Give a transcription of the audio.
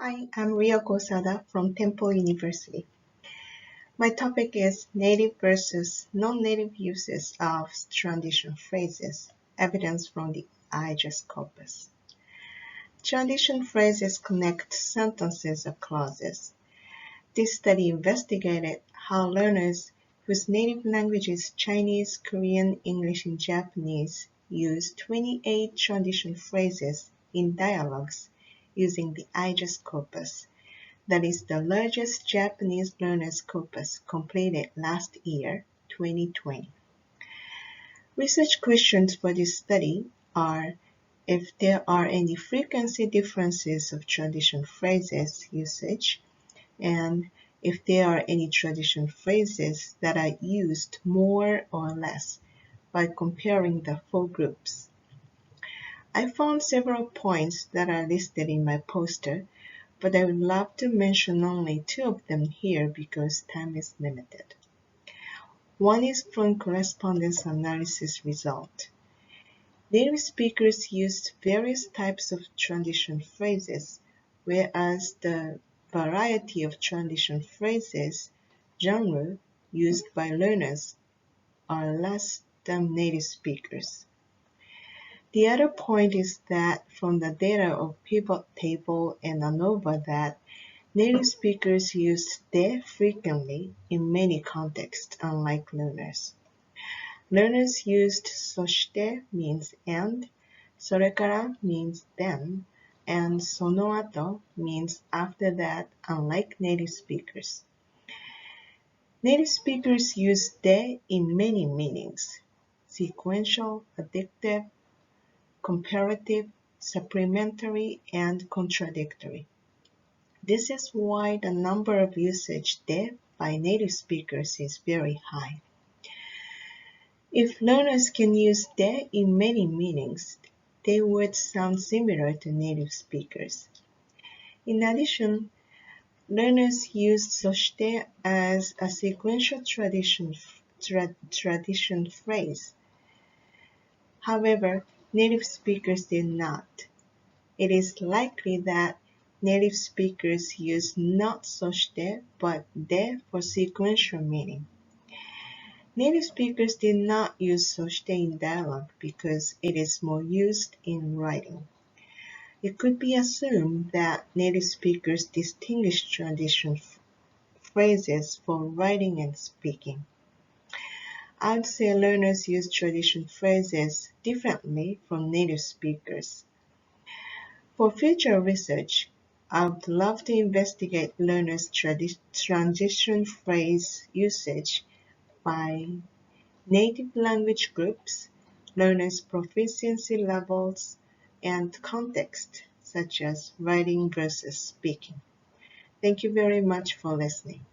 Hi, I'm Ryoko Osada from Temple University. My topic is native versus non-native uses of transition phrases, evidence from the I-JAS corpus. Transition phrases connect sentences or clauses. This study investigated how learners whose native language is Chinese, Korean, English, and Japanese use 28 transition phrases in dialogues using the I-JAS corpus. That is the largest Japanese learners corpus completed last year, 2020. Research questions for this study are if there are any frequency differences of transition phrases usage, and if there are any transition phrases that are used more or less by comparing the four groups. I found several points that are listed in my poster, but I would love to mention only two of them here because time is limited. One is from correspondence analysis result. Native speakers used various types of transition phrases, whereas the variety of transition phrases genre used by learners are less than native speakers. The other point is that from the data of pivot table and ANOVA that native speakers use de frequently in many contexts, unlike learners. Learners used soshite means and, sorekara means then, and sonoato means after that, unlike native speakers. Native speakers use de in many meanings: sequential, additive, comparative, supplementary, and contradictory. This is why the number of usage de by native speakers is very high. If learners can use de in many meanings, they would sound similar to native speakers. In addition, learners use soshite as a sequential tradition phrase. However, native speakers did not. It is likely that native speakers use not soshite but de for sequential meaning. Native speakers did not use soshite in dialogue because it is more used in writing. It could be assumed that native speakers distinguish transition phrases for writing and speaking. I would say learners use transition phrases differently from native speakers. For future research, I would love to investigate learners' transition phrase usage by native language groups, learners' proficiency levels, and context, such as writing versus speaking. Thank you very much for listening.